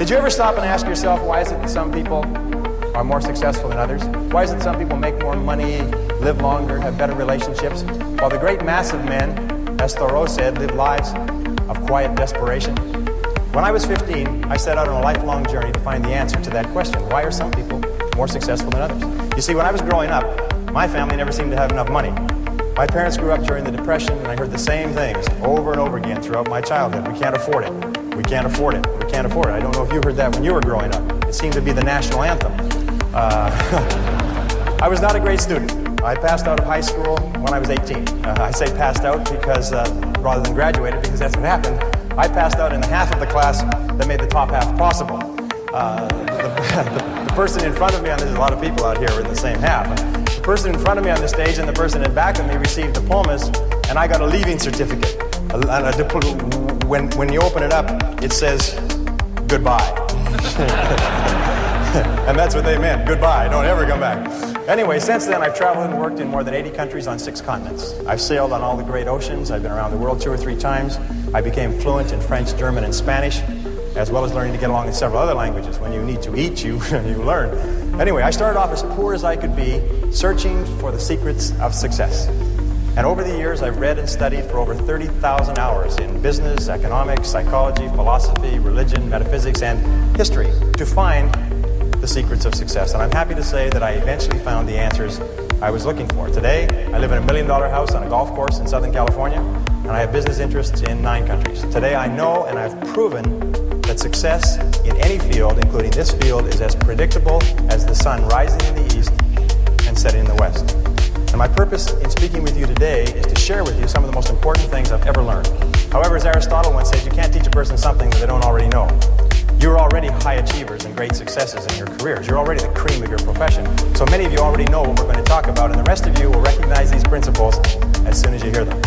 Did you ever stop and ask yourself, why is it that some people are more successful than others? Why is it some people make more money, live longer, have better relationships, while the great mass of men, as Thoreau said, live lives of quiet desperation? When I was 15, I set out on a lifelong journey to find the answer to that question. Why are some people more successful than others? You see, when I was growing up, my family never seemed to have enough money. My parents grew up during the Depression, and I heard the same things over and over again throughout my childhood. We can't afford it. We can't afford it. We can't afford it. I don't know if you heard that when you were growing up. It seemed to be the national anthem. I was not a great student. I passed out of high school when I was 18. I say passed out because, rather than graduated, because that's what happened. I passed out in the half of the class that made the top half possible. The person in front of me, and there's a lot of people out here in the same half. The person in front of me on the stage and the person in back of me received diplomas, and I got a leaving certificate. When you open it up, it says goodbye. And that's what they meant, goodbye, don't ever come back. Anyway, since then I've traveled and worked in more than 80 countries on 6 continents. I've sailed on all the great oceans. I've been around the world 2 or 3 times. I became fluent in French, German, and Spanish, as well as learning to get along in several other languages. When you need to eat, you learn. Anyway, I started off as poor as I could be, searching for the secrets of success. And over the years, I've read and studied for over 30,000 hours in business, economics, psychology, philosophy, religion, metaphysics, and history to find the secrets of success. And I'm happy to say that I eventually found the answers I was looking for. Today, I live in $1 million house on a golf course in Southern California, and I have business interests in 9 countries. Today, I know and I've proven that success in any field, including this field, is as predictable as the sun rising in the east and setting in the west. And my purpose in speaking with you today is to share with you some of the most important things I've ever learned. However, as Aristotle once said, you can't teach a person something that they don't already know. You're already high achievers and great successes in your careers. You're already the cream of your profession. So many of you already know what we're going to talk about, and the rest of you will recognize these principles as soon as you hear them.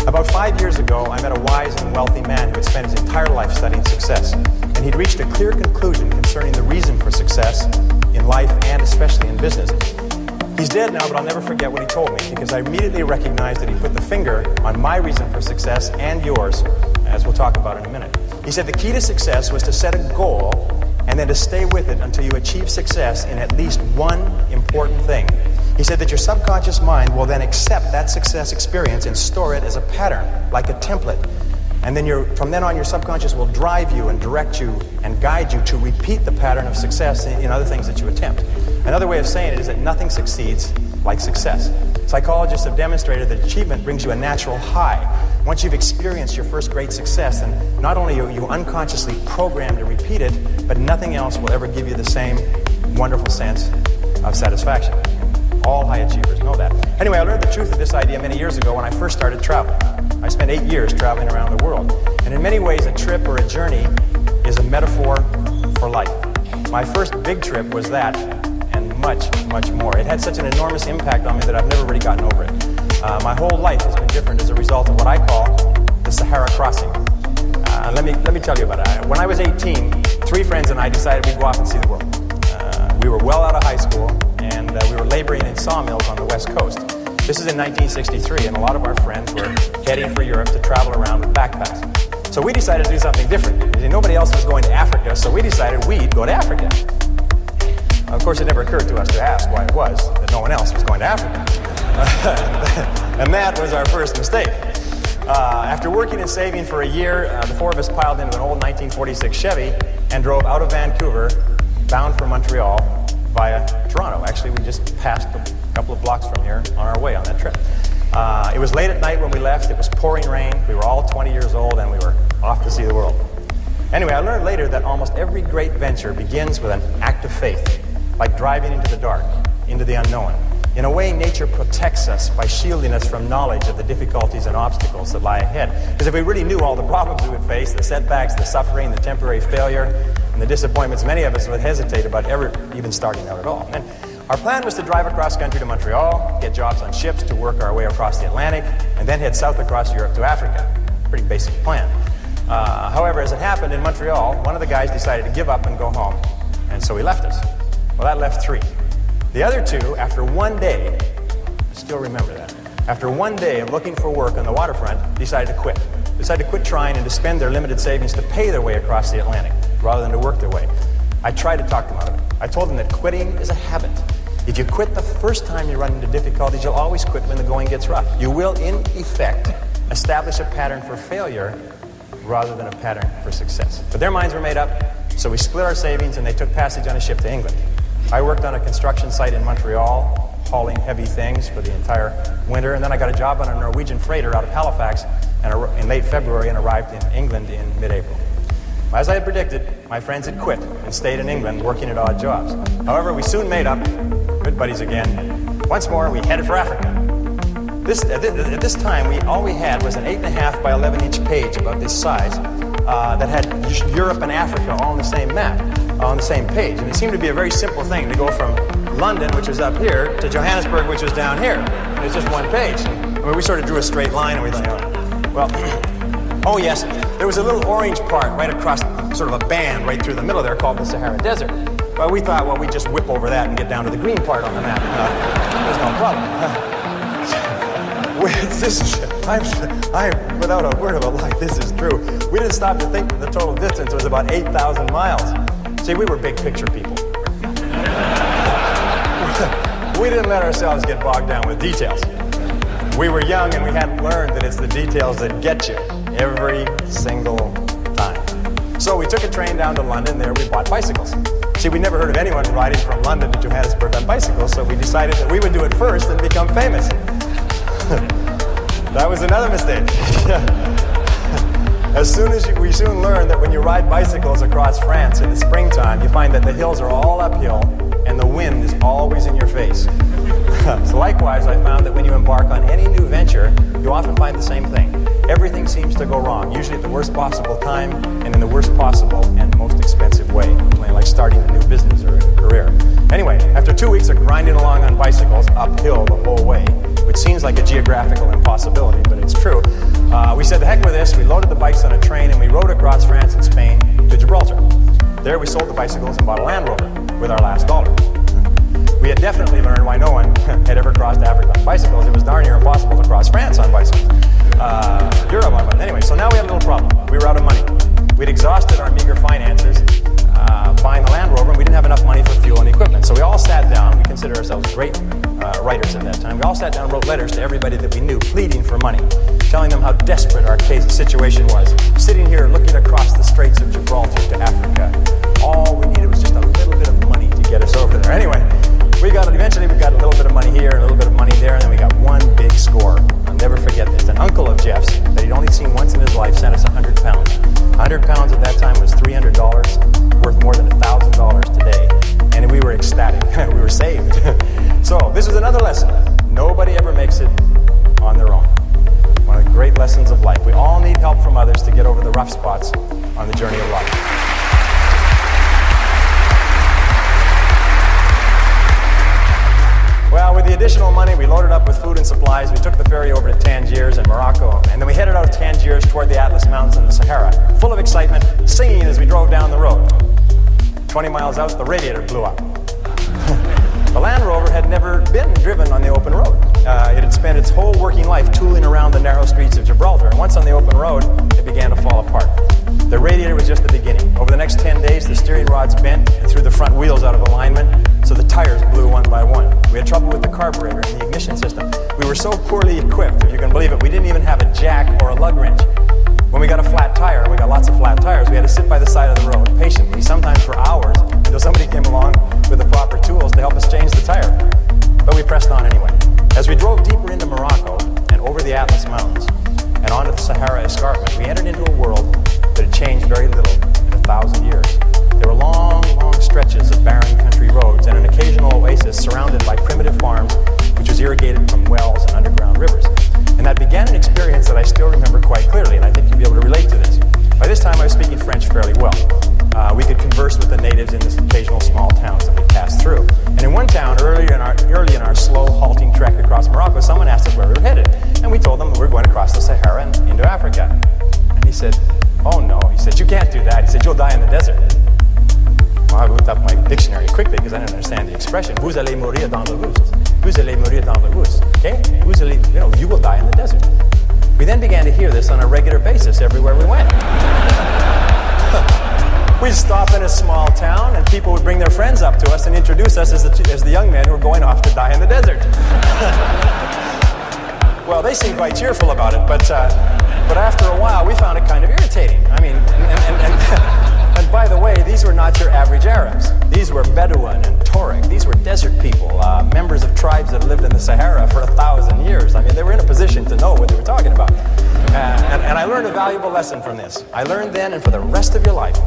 About 5 years ago, I met a wise and wealthy man who had spent his entire life studying success. And he'd reached a clear conclusion concerning the reason for success in life and especially in business. He's dead now, but I'll never forget what he told me, because I immediately recognized that he put the finger on my reason for success and yours, as we'll talk about in a minute. He said the key to success was to set a goal and then to stay with it until you achieve success in at least one important thing. He said that your subconscious mind will then accept that success experience and store it as a pattern, like a template. And then from then on, your subconscious will drive you and direct you and guide you to repeat the pattern of success in other things that you attempt. Another way of saying it is that nothing succeeds like success. Psychologists have demonstrated that achievement brings you a natural high. Once you've experienced your first great success, then not only are you unconsciously programmed to repeat it, but nothing else will ever give you the same wonderful sense of satisfaction. All high achievers know that. Anyway, I learned the truth of this idea many years ago when I first started traveling. I spent 8 years traveling around the world. And in many ways, a trip or a journey is a metaphor for life. My first big trip was that, and much, much more. It had such an enormous impact on me that I've never really gotten over it. My whole life has been different as a result of what I call the Sahara crossing. Let me tell you about it. When I was 18, 3 friends and I decided we'd go off and see the world. We were well out of high school, and we were laboring in sawmills on the West Coast. This is in 1963, and a lot of our friends were heading for Europe to travel around with backpacks. So we decided to do something different. Nobody else was going to Africa, so we decided we'd go to Africa. Of course, it never occurred to us to ask why it was that no one else was going to Africa. And that was our first mistake. After working and saving for a year, the 4 of us piled into an old 1946 Chevy and drove out of Vancouver, bound for Montreal, via Toronto. Actually, we just passed a couple of blocks from here on our way on that trip. It was late at night when we left. It was pouring rain. We were all 20 years old, and we were off to see the world. Anyway, I learned later that almost every great venture begins with an act of faith, like driving into the dark, into the unknown. In a way, nature protects us by shielding us from knowledge of the difficulties and obstacles that lie ahead. Because if we really knew all the problems we would face, the setbacks, the suffering, the temporary failure, and the disappointments, many of us would hesitate about ever even starting out at all. And our plan was to drive across country to Montreal, get jobs on ships to work our way across the Atlantic, and then head south across Europe to Africa. Pretty basic plan. However, as it happened in Montreal, one of the guys decided to give up and go home, and so he left us. Well, that left 3. The other 2, after one day, I still remember that, after one day of looking for work on the waterfront, decided to quit. Decided to quit trying and to spend their limited savings to pay their way across the Atlantic. rather than to work their way. I tried to talk them out of it. I told them that quitting is a habit. If you quit the first time you run into difficulties, you'll always quit when the going gets rough. You will, in effect, establish a pattern for failure rather than a pattern for success. But their minds were made up, so we split our savings and they took passage on a ship to England. I worked on a construction site in Montreal, hauling heavy things for the entire winter, and then I got a job on a Norwegian freighter out of Halifax in late February and arrived in England in mid-April. As I had predicted, my friends had quit and stayed in England working at odd jobs. However, we soon made up, good buddies again. Once more, we headed for Africa. At this time, all we had was an 8.5 by 11-inch page about this size that had Europe and Africa all on the same map, on the same page. And it seemed to be a very simple thing to go from London, which was up here, to Johannesburg, which was down here. And it was just one page. I mean, we sort of drew a straight line and we thought, well, oh yes, there was a little orange part right across, sort of a band right through the middle there called the Sahara Desert. Well, we thought, well, we'd just whip over that and get down to the green part on the map. There's no problem. I'm without a word of a lie, this is true. We didn't stop to think that the total distance was about 8,000 miles. See, we were big picture people. We didn't let ourselves get bogged down with details. We were young and we hadn't learned that it's the details that get you every single time. So we took a train down to London. There we bought bicycles. See, we never heard of anyone riding from London to Johannesburg on bicycles, so we decided that we would do it first and become famous. That was another mistake. We soon learned that when you ride bicycles across France in the springtime, you find that the hills are all uphill and the wind is always in your face. So likewise, I found that when you embark on any new venture, you often find the same thing. Everything seems to go wrong, usually at the worst possible time and in the worst possible and most expensive way, like starting a new business or a new career. Anyway, after 2 weeks of grinding along on bicycles uphill the whole way, which seems like a geographical impossibility, but it's true, we said, the heck with this. We loaded the bikes on a train and we rode across France and Spain to Gibraltar. There we sold the bicycles and bought a Land Rover with our last dollar. We had definitely learned why no one had ever crossed Africa on bicycles. It was darn near impossible to cross France on bicycles. Europe on bicycles. Anyway, so now we had a little problem. We were out of money. We'd exhausted our meager finances buying the Land Rover, and we didn't have enough money for fuel and equipment. So we all sat down. We consider ourselves great writers at that time. We all sat down and wrote letters to everybody that we knew, pleading for money, telling them how desperate our situation was. Sitting here looking across the Straits of Gibraltar to Africa. All we needed was just a little bit of money to get us over there. Anyway, eventually we got a little bit of money here and a little bit of money there, and then we got one big score. I'll never forget this. An uncle of Jeff's that he'd only seen once in his life sent us 100 pounds. 100 pounds at that time was $300, worth more than $1,000 today. And we were ecstatic. We were saved. So this was another lesson. Nobody ever makes it on their own. One of the great lessons of life. We all need help from others to get over the rough spots on the journey of life. Well, with the additional money, we loaded up with food and supplies. We took the ferry over to Tangiers in Morocco, and then we headed out of Tangiers toward the Atlas Mountains and the Sahara, full of excitement, singing as we drove down the road. 20 miles out, the radiator blew up. The Land Rover had never been driven on the open road. It had spent its whole working life tooling around the narrow streets of Gibraltar, and once on the open road, it began to fall apart. The radiator was just the beginning. Over the next 10 days, the steering rods bent and threw the front wheels out of alignment, so the tires blew one by one. We had trouble with the carburetor and the ignition system. We were so poorly equipped, if you can believe it, we didn't even have a jack or a lug wrench. When we got a flat tire, we got lots of flat tires, we had to sit by the side of the road patiently, sometimes for hours, until somebody came along with the proper tools to help us change the tire. But we pressed on anyway. As we drove deeper into Morocco and over the Atlas Mountains and onto the Sahara Escarpment, we entered into a world that had changed very little in 1,000 years. There were long, long stretches of barren country roads and an occasional oasis surrounded by primitive farms, which was irrigated from wells and underground rivers. And that began an experience that I still remember quite clearly, and I think you'll be able to relate to this. By this time, I was speaking French fairly well. We could converse with the natives in the occasional small towns that we passed through. And in one town, early in our slow, halting trek across Morocco, someone asked us where we were headed. And we told them that we were going across the Sahara and into Africa. And he said, "Oh no," he said, "you can't do that." He said, "You'll die in the desert." Well, I looked up my dictionary quickly because I didn't understand the expression. Vous allez mourir dans le roust. Vous allez mourir dans le roust. Okay? You will die in the desert. We then began to hear this on a regular basis everywhere we went. We'd stop in a small town, and people would bring their friends up to us and introduce us as the young men who were going off to die in the desert. Well, they seemed quite cheerful about it, but after a while, we found it kind of irritating. I mean, and by the way, these were not your average Arabs. These were Bedouin and Tuareg. These were desert people, members of tribes that lived in the Sahara for 1,000 years. I mean, they were in a position to know what they were talking about. And I learned a valuable lesson from this. I learned then, and for the rest of your life,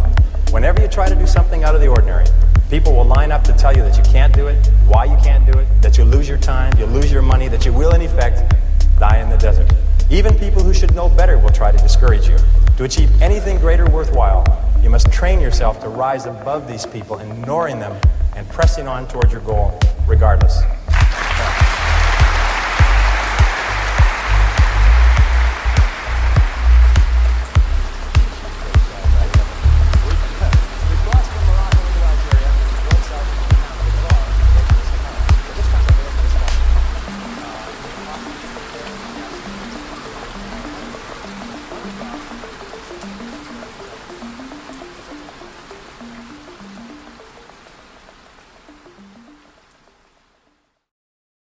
whenever you try to do something out of the ordinary, people will line up to tell you that you can't do it, why you can't do it, that you'll lose your time, you'll lose your money, that you will, in effect, die in the desert. Even people who should know better will try to discourage you. To achieve anything greater worthwhile, you must train yourself to rise above these people, ignoring them and pressing on towards your goal regardless.